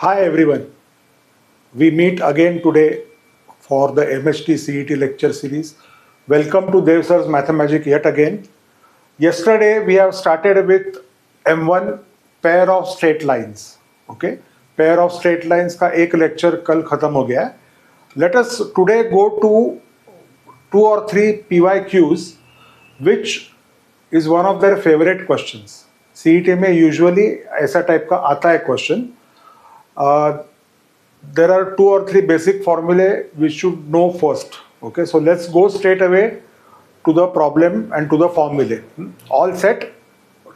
Hi everyone, we meet again today for the MHT CET lecture series. Welcome to Dev Sir's Mathemagic yet again. Yesterday we have started with M1 pair of straight lines. Okay, pair of straight lines का एक lecture कल खत्म हो गया है. Let us today go to 2 or 3 PYQs which is one of their favorite questions. CET में usually ऐसा type का आता है question. There are 2 or 3 basic formulae we should know first. Okay, so let's go straight away to the problem and to the formulae. All set?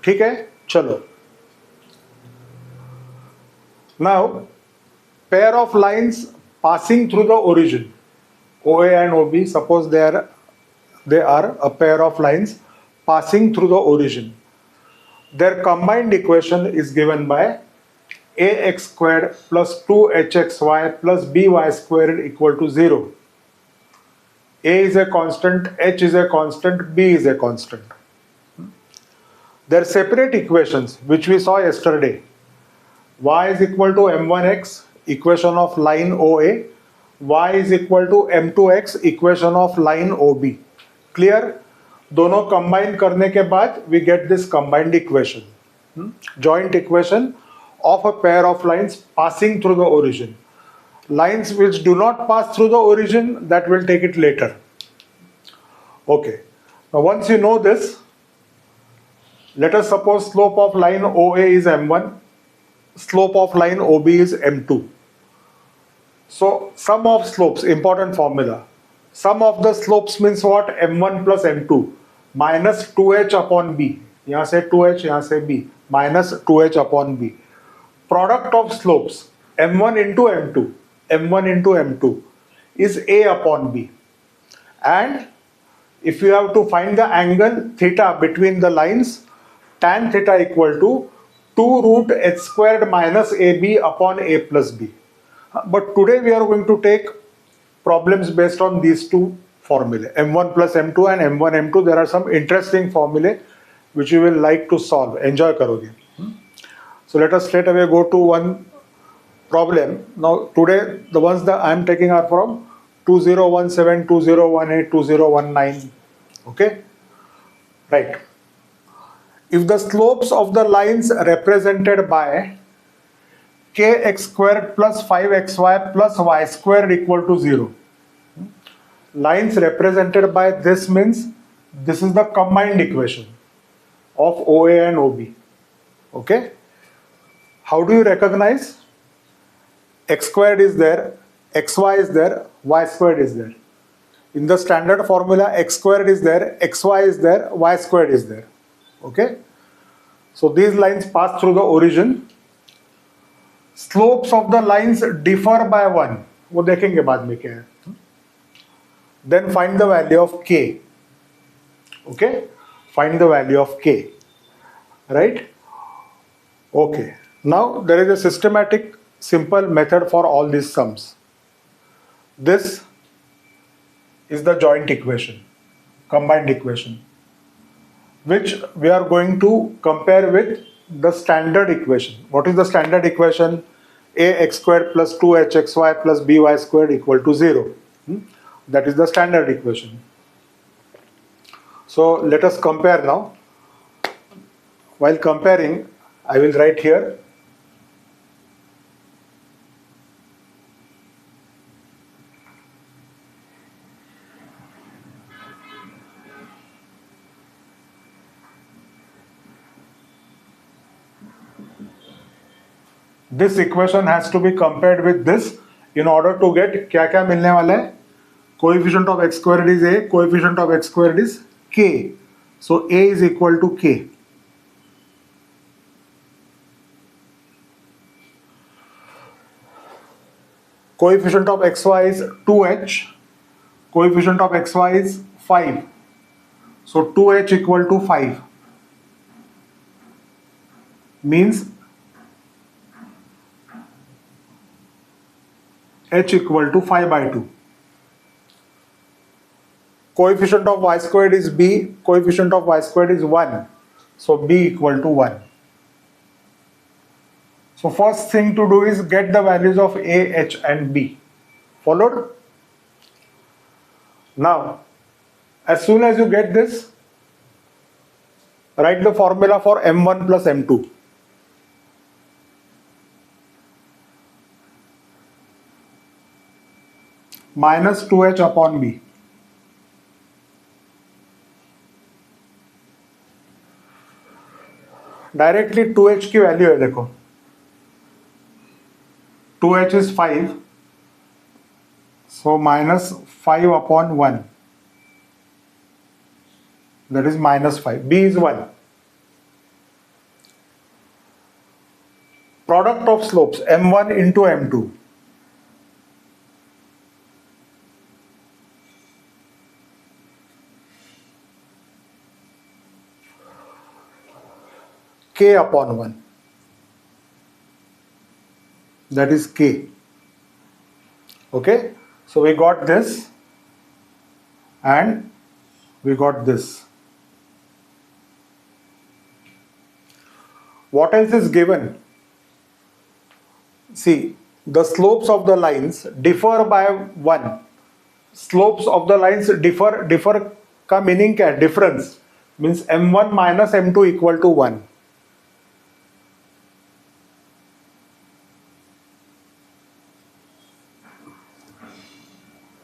ठीक है, चलो. Now, pair of lines passing through the origin, OA and OB. Suppose they are a pair of lines passing through the origin. Their combined equation is given by ax squared plus 2hxy plus by squared equal to 0. A is a constant, h is a constant, b is a constant. Their separate equations, which we saw yesterday, y is equal to m1x, equation of line OA, y is equal to m2x, equation of line OB. Clear? दोनों combine करने के बाद we get this combined equation, joint equation of a pair of lines passing through the origin. Lines which do not pass through the origin, that will take it later. Okay. Now once you know this, let us suppose slope of line OA is m1, slope of line OB is m2. So sum of slopes, important formula. Sum of the slopes means what? m1 plus m2 minus 2h upon b. यहाँ से 2h, यहाँ से b minus 2h upon b. Product of slopes m1 into m2 is a upon b, and if you have to find the angle theta between the lines, tan theta equal to 2 root h squared minus ab upon a plus b. But today we are going to take problems based on these two formulae, m1 plus m2 and m1 m2. There are some interesting formulae which you will like to solve. Enjoy karoge. So let us straight away go to one problem. Now today the ones that I am taking are from 2017, 2018, 2019. Okay? Right. If the slopes of the lines represented by kx squared plus 5xy plus y squared equal to 0. Lines represented by this means this is the combined equation of OA and OB. Okay? How do you recognize? X squared is there, xy is there, y squared is there. In the standard formula, x squared is there, xy is there, y squared is there. Okay? So these lines pass through the origin. Slopes of the lines differ by 1. वो देखेंगे बाद में क्या है. Then find the value of k. Okay? Find the value of k. Right? Okay. Now there is a systematic simple method for all these sums. This is the joint equation, combined equation, which we are going to compare with the standard equation. What is the standard equation? Ax squared plus 2hxy plus by squared equal to 0. That is the standard equation. So let us compare now. While comparing, I will write here this equation has to be compared with this in order to get क्या क्या मिलने वाला है. Coefficient of x squared is a, coefficient of x squared is k. So a is equal to k. Coefficient of xy is 2h. Coefficient of xy is 5. So 2h equal to 5 means h equal to 5 by 2. Coefficient of y squared is b. Coefficient of y squared is 1. So b equal to 1. So first thing to do is get the values of A, H and B. Followed? Now, as soon as you get this, write the formula for M1 plus M2. Minus 2H upon B. Directly 2H की value है देखो, 2H is 5, so minus 5 upon 1, that is minus 5. B is 1. Product of slopes M1 into M2. K upon 1, that is K. Okay, so we got this and we got this. What else is given? See, the slopes of the lines differ by 1. Slopes of the lines differ का meaning क्या है? Difference means M1 minus M2 equal to 1.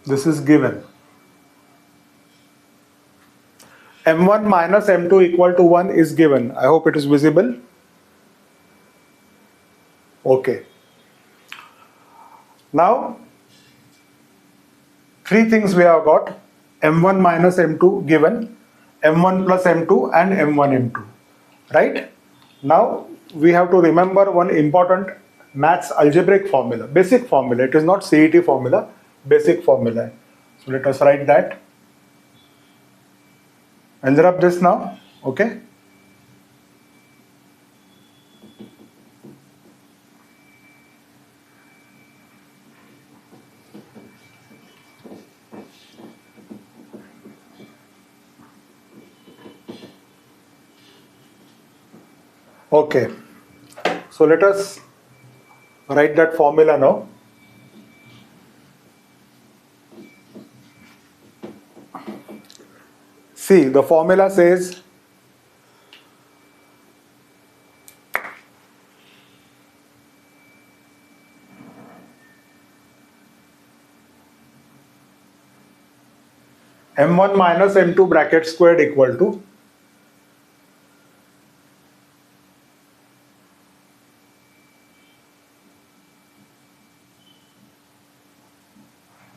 This is given. M1 minus M2 equal to 1 is given. I hope it is visible. Okay. Now, three things we have got. M1 minus M2 given, M1 plus M2 and M1 M2. Right? Now, we have to remember one important maths algebraic formula, basic formula. It is not CET formula. Basic formula. So let us write that. I'll rub this now. Okay. Okay. So let us write that formula now. See, the formula says M1 minus M2 bracket squared equal to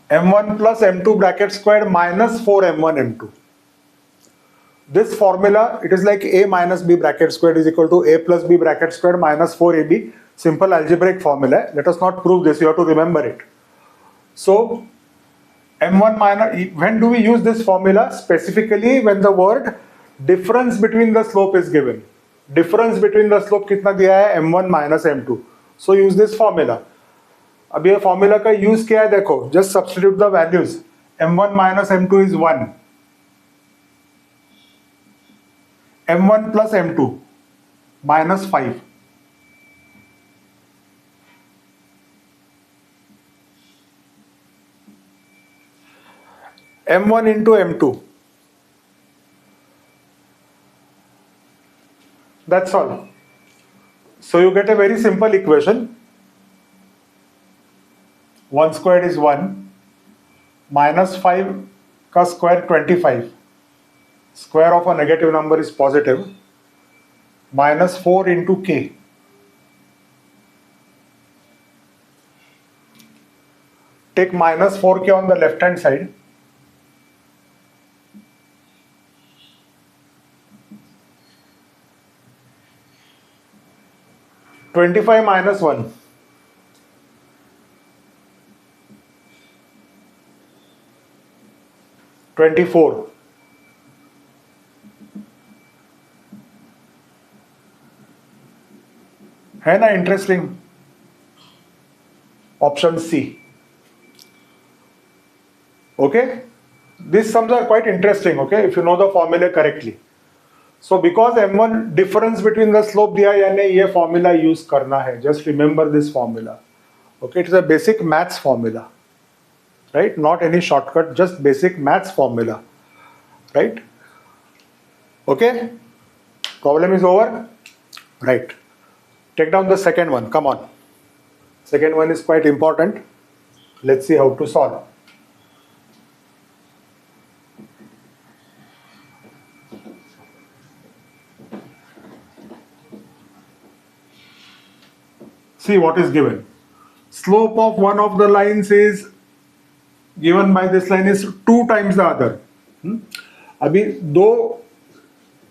M1 plus M2 bracket squared minus 4M1 M2. This formula, it is like A minus B bracket squared is equal to A plus B bracket squared minus 4AB. Simple algebraic formula. Let us not prove this, you have to remember it. So, M1 minus, when do we use this formula? Specifically when the word difference between the slope is given. Difference between the slope कितना दिया है? M1 minus M2. So, use this formula. अब ये formula का use क्या है देखो. Just substitute the values. M1 minus M2 is 1. M1 plus M2 minus 5. M1 into M2. That's all. So you get a very simple equation. 1 squared is 1. Minus 5 का square 25. Square of a negative number is positive. Minus 4 into K. Take minus 4K on the left hand side. (25 minus 1). 24. है ना interesting? Option C. Okay, these sums are quite interesting. Okay, if you know the formula correctly. So because m1 difference between the slope दिया है, यानी ये formula use करना है. Just remember this formula. Okay, it is a basic maths formula, right? Not any shortcut, just basic maths formula, right? Okay, problem is over, right? Take down the second one. Come on. Second one is quite important. Let's see how to solve. See what is given. Slope of one of the lines is given by this line is 2 times the other. अभी दो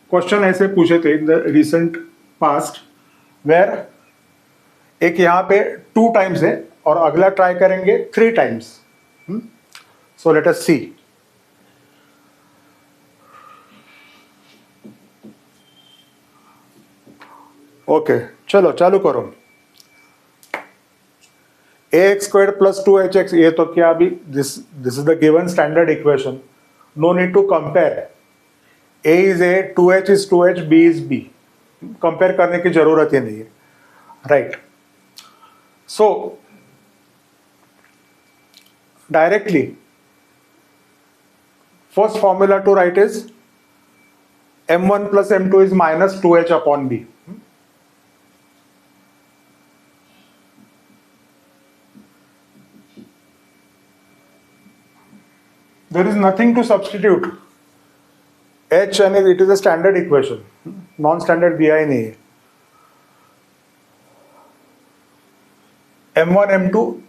question ऐसे पूछे थे in the recent past, where एक यहाँ पे 2 times है और अगला ट्राई करेंगे 3 टाइम्स. सो लेट अस सी. ओके, चलो चालू करो. ax squared plus 2hx, ये तो क्या अभी this is the given standard equation. No need to compare. a is a, 2h is 2h, b is b. Compare करने की जरूरत ही नहीं है, right? So directly first formula to write is m1 plus m2 is minus 2h upon b. There is nothing to substitute. H and it is a standard equation. Non-standard दिया ही नहीं है. m1 m2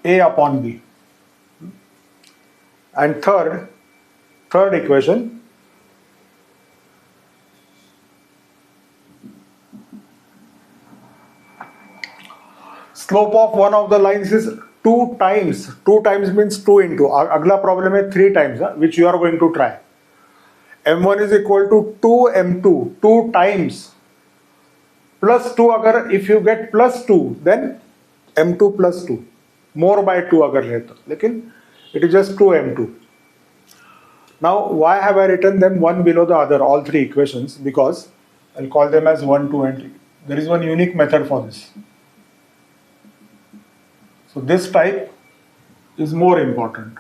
a upon b. And third equation, slope of one of the lines is 2 times. 2 times means 2 into. अगला problem है 3 times, which you are going to try. m1 is equal to 2m2, 2 times plus 2. अगर if you get plus 2, then m2 plus 2, more by 2 अगर है तो, लेकिन it is just 2m2. Now why have I written them one below the other, all 3 equations? Because I'll call them as 1, 2 and 3. There is one unique method for this. So this type is more important.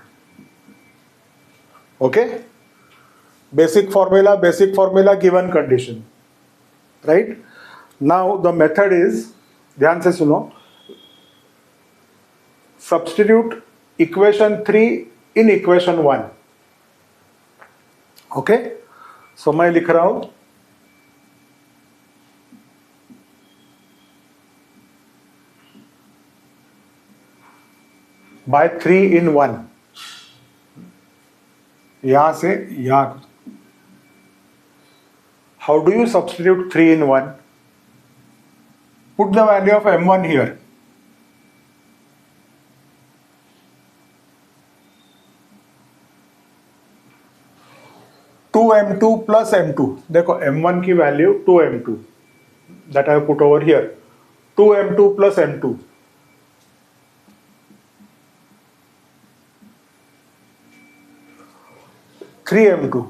Okay? Basic formula given condition. Right? Now the method is, ध्यान से सुनो, substitute equation 3 in equation 1. Okay? So मैं लिख रहा हूं by 3 in 1. यहां से यहां. How do you substitute 3 in 1? Put the value of m1 here. Two m2 plus m2. देखो m1 की value 2m2, that I have put over here. 2m2 plus m2. 3m2.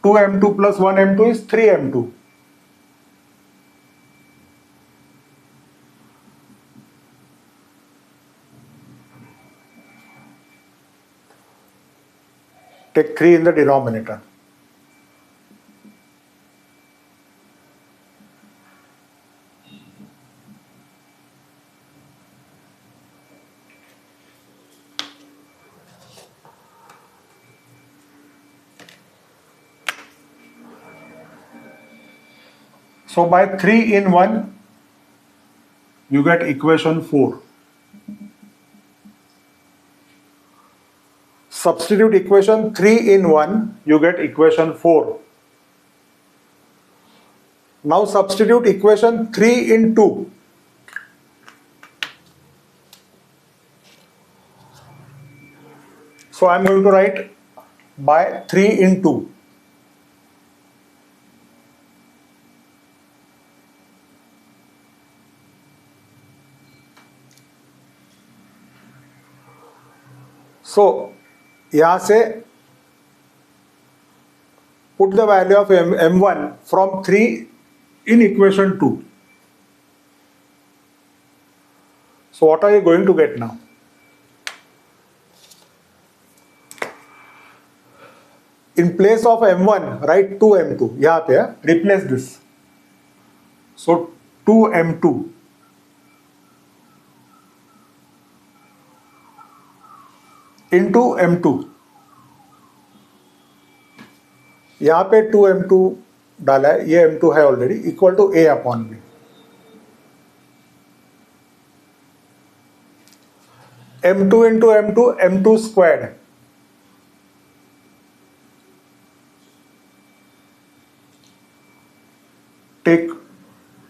2m2 plus 1m2 is 3m2. Take 3 in the denominator. So by 3 in 1, you get equation 4. Substitute equation 3 in 1, you get equation 4. Now substitute equation 3 in 2. So I am going to write by 3 in 2. So यहाँ से put the value of m1 from 3 in equation 2. So what are you going to get now? In place of m1, write 2m2. यहाँ पे replace this. So 2m2 into m2. यहाँ पे 2m2 डाला है, ये m2 है already, equal to a upon b. m2 into m2, m2 squared. Take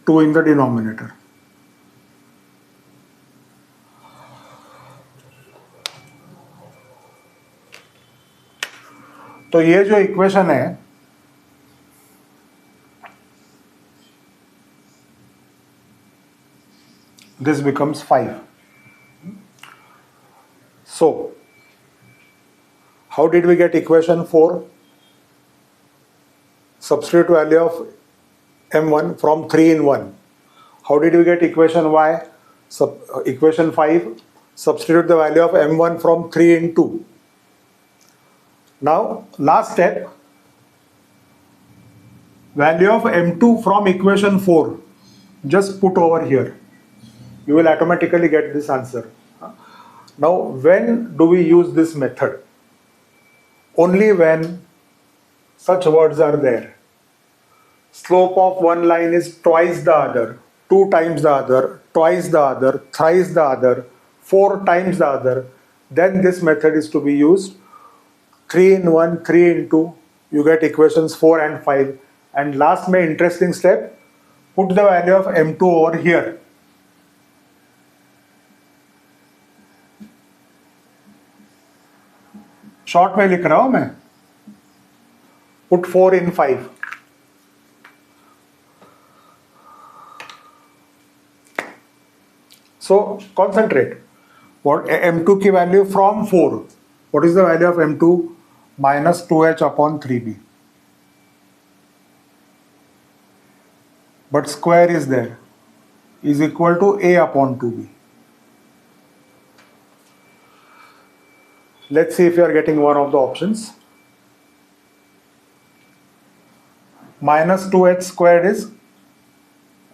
2 in the denominator. तो ये जो इक्वेशन है this becomes 5. So how did we get equation 4? Substitute value of m1 from 3 in 1. How did we get equation y? Equation 5, substitute the value of m1 from 3 in 2. Now last step, value of m2 from equation 4, just put over here. You will automatically get this answer. Now when do we use this method? Only when such words are there. Slope of one line is twice the other, 2 times the other, twice the other, thrice the other, 4 times the other. Then this method is to be used. 3 in 1, 3 in 2, you get equations 4 and 5. And last में interesting step, put the value of m2 over here. Short में लिख रहा हूं मैं. Put 4 in 5. So concentrate. What m2 की value from 4. What is the value of m2? Minus 2h upon 3b. But square is there. Is equal to a upon 2b. Let's see if you are getting one of the options. Minus 2h squared is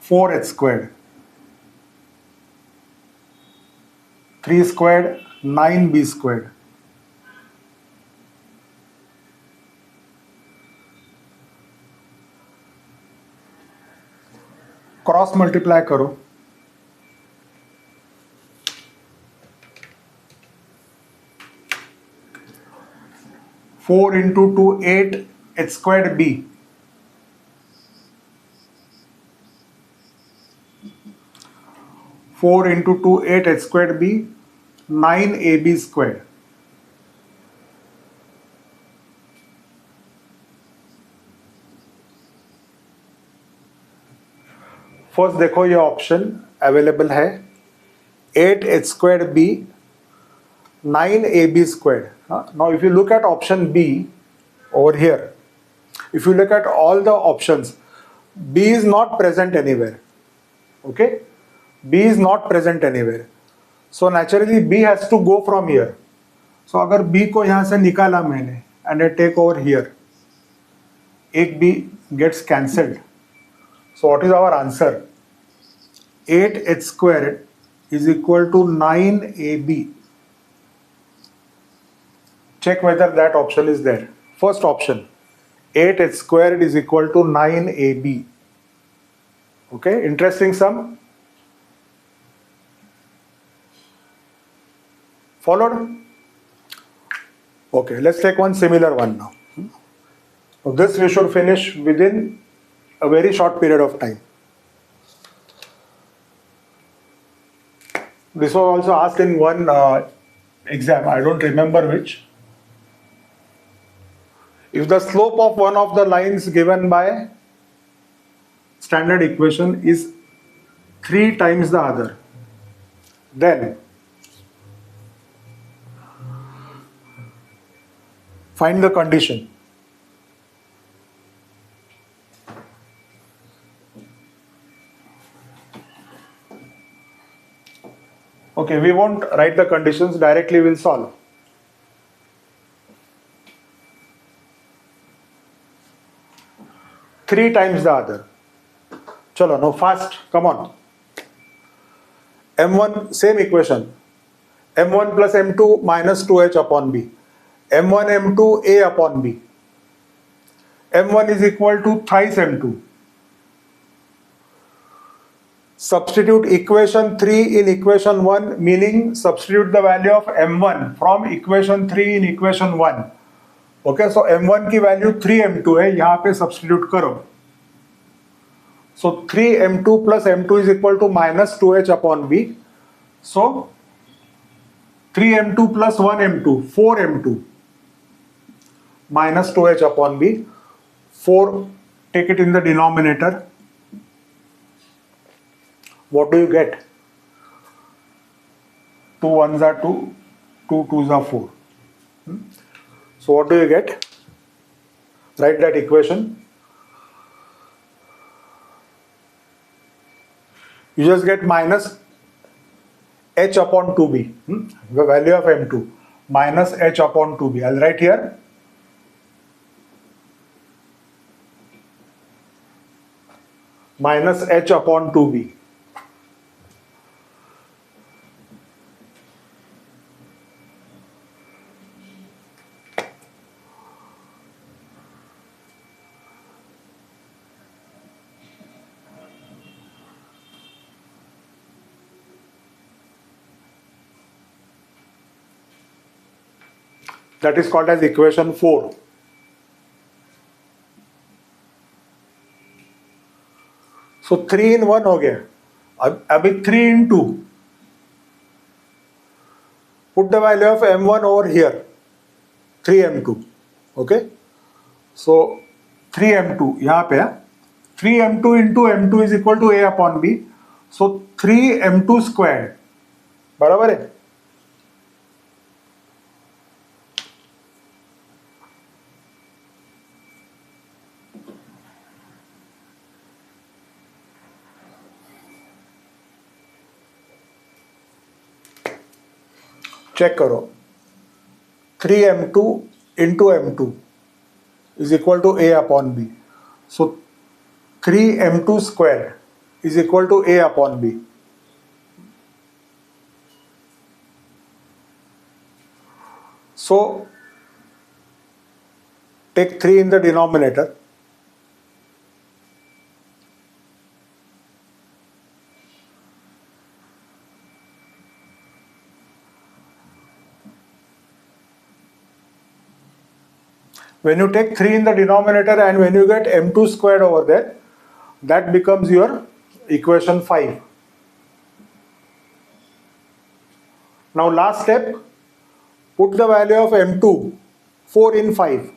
4h squared. 3 squared, 9b squared. Cross multiply करो. Four into 2 8 h squared b. 4 into 2 8 h squared b, 9ab squared. First देखो ये option available है 8h squared b 9ab squared. Now if you look at option B over here, if you look at all the options, B is not present anywhere. Okay, B is not present anywhere. So naturally B has to go from here. So अगर B को यहाँ से निकाला मैंने and I take over here, एक B gets cancelled. So what is our answer? 8h squared is equal to 9ab. Check whether that option is there. First option, 8h squared is equal to 9ab. Okay, interesting sum. Followed? Okay, let's take one similar one now. So this we should finish within a very short period of time. This was also asked in one exam, I don't remember which. If the slope of one of the lines given by standard equation is 3 times the other, then Find the condition. Okay, we won't write the conditions, directly we'll solve. Three times the other. Chalo, now fast, come on. M1, same equation. M1 plus M2 minus 2H upon B. M1, M2, A upon B. M1 is equal to thrice M2. Substitute equation 3 in equation 1, meaning substitute the value of M1 from equation 3 in equation 1. Okay, so M1 की value 3M2 है, यहाँ पे substitute करो. So 3M2 plus M2 is equal to minus 2H upon B. So 3M2 plus 1M2, 4M2 minus 2H upon B. 4, take it in the denominator. What do you get? 2 1s are 2, 2 2s are 4. So what do you get? Write that equation. You just get minus H upon 2B, the value of M2, minus H upon 2B. I'll write here. Minus H upon 2B. That is called as equation 4. So 3 in 1 हो गया. अभी 3 in 2. Put the value of M1 over here. 3M2. Okay. So 3M2 यहाँ पे है. 3M2 into M2 is equal to A upon B. So 3M2 squared. बराबर है. Check करो. 3M2 into M2 is equal to A upon B. So 3M2 square is equal to A upon B. So take 3 in the denominator. When you take 3 in the denominator and when you get M2 squared over there, that becomes your equation 5. Now last step, put the value of M2, 4 in 5.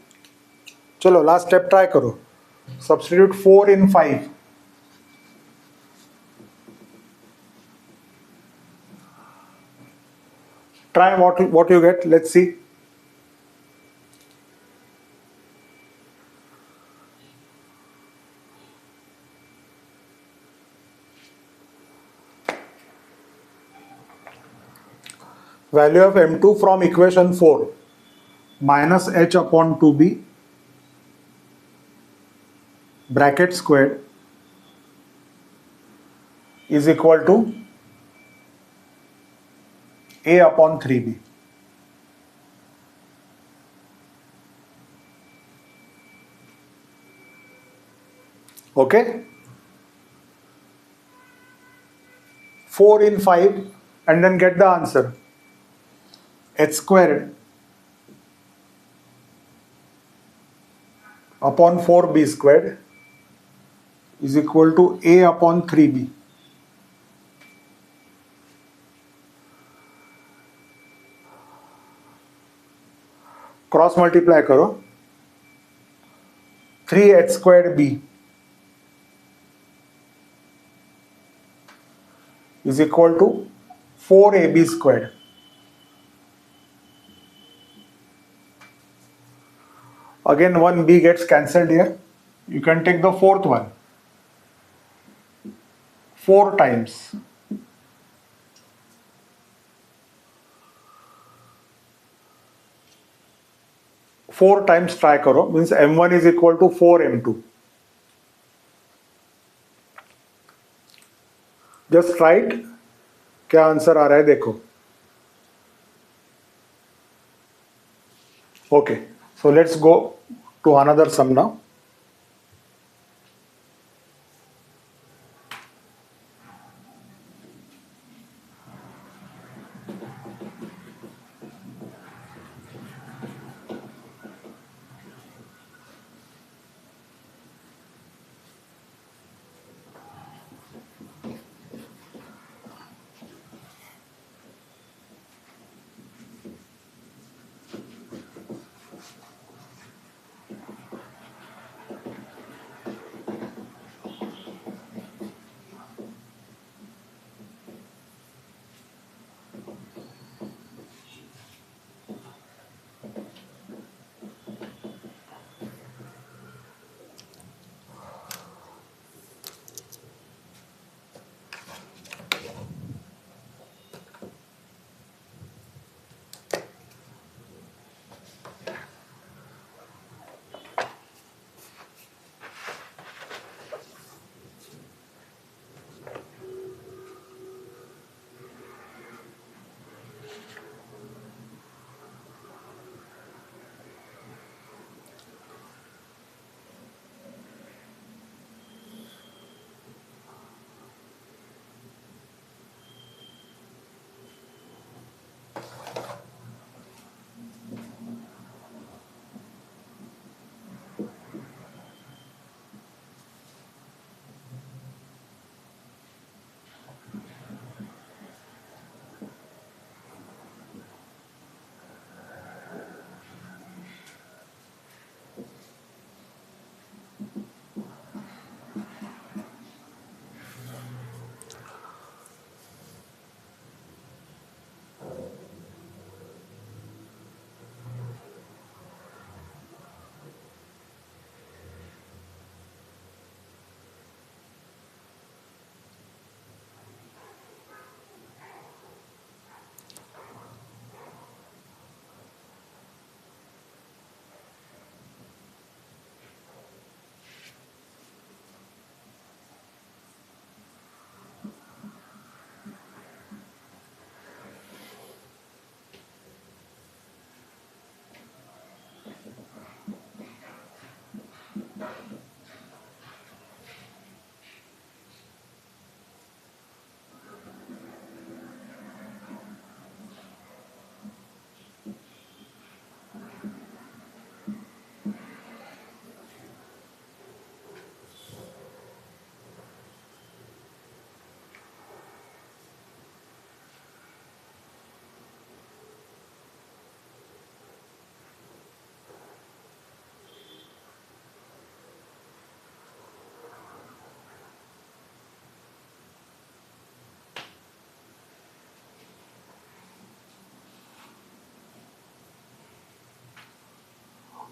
Chalo, last step try karo. Substitute 4 in 5. Try what you get, let's see. Value of M2 from equation 4, minus H upon 2B, bracket squared, is equal to A upon 3B. Okay? 4 in 5 and then get the answer. H squared upon 4B squared is equal to A upon 3B. Cross multiply करो. 3H squared B is equal to 4AB squared. Again, one B gets cancelled here. You can take the fourth one. 4 times. Four times try करो, means m1 is equal to 4m2. Just right, क्या answer आ रहा है देखो. Okay, so let's go to another sum now.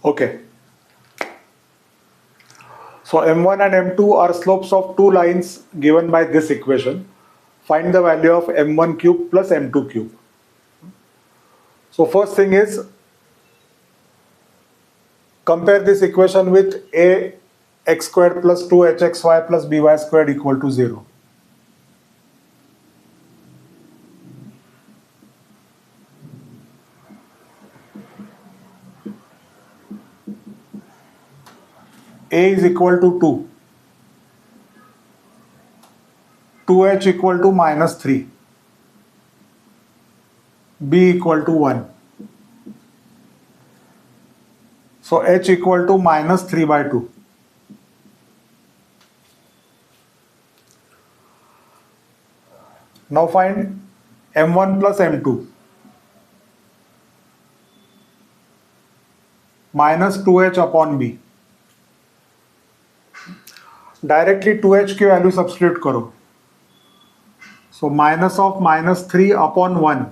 Okay. So m1 and m2 are slopes of two lines given by this equation. Find the value of m1 cube plus m2 cube. So first thing is, compare this equation with a x squared plus 2hxy plus by squared equal to 0. A is equal to 2. 2h equal to minus 3. B equal to 1. So h equal to minus 3 by 2. Now find m1 plus m2. Minus 2h upon b. Directly 2h की value substitute करो. So minus of minus 3 upon 1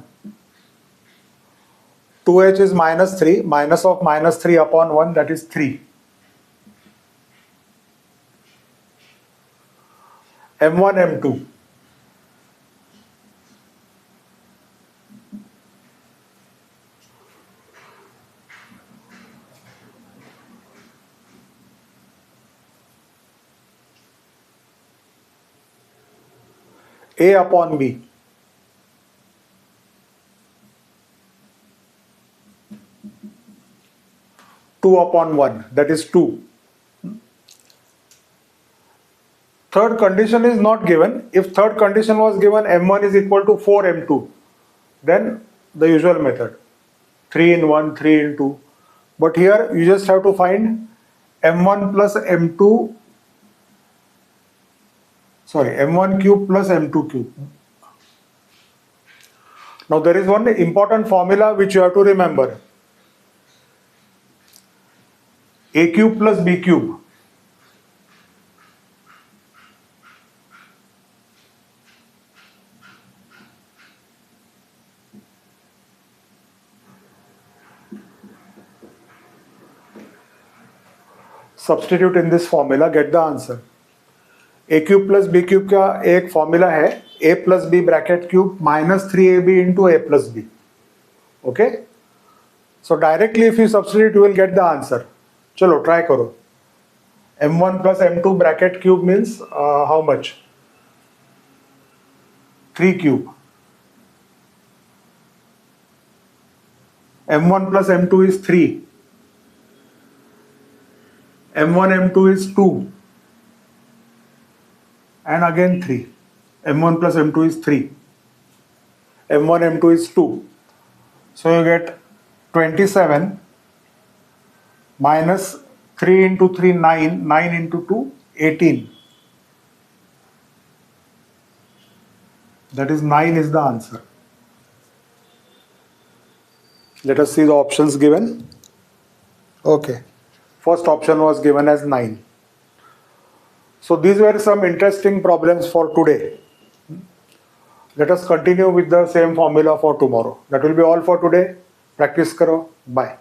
2h is minus 3. Minus of minus 3 upon 1, that is 3. M1, M2. A upon B. Two upon 1, that is 2. Third condition is not given. If third condition was given, M1 is equal to 4 M2, then the usual method, 3 in 1, 3 in 2. But here you just have to find M1 plus M2, M1 cube plus M2 cube. Now there is one important formula which you have to remember. A cube plus B cube. Substitute in this formula, get the answer. A cube plus B cube का एक formula है A plus B bracket cube minus 3AB into A plus B. Okay? So directly if you substitute, you will get the answer. चलो try करो. M1 plus M2 bracket cube means how much? 3 cube. M1 plus M2 is 3. M1, M2 is 2. And again 3. M1 plus M2 is 3. M1, M2 is 2. So you get 27 minus 3 into 3, 9. 9 into 2, 18. That is 9 is the answer. Let us see the options given. Okay. First option was given as 9. So these were some interesting problems for today. Let us continue with the same formula for tomorrow. That will be all for today. Practice karo. Bye.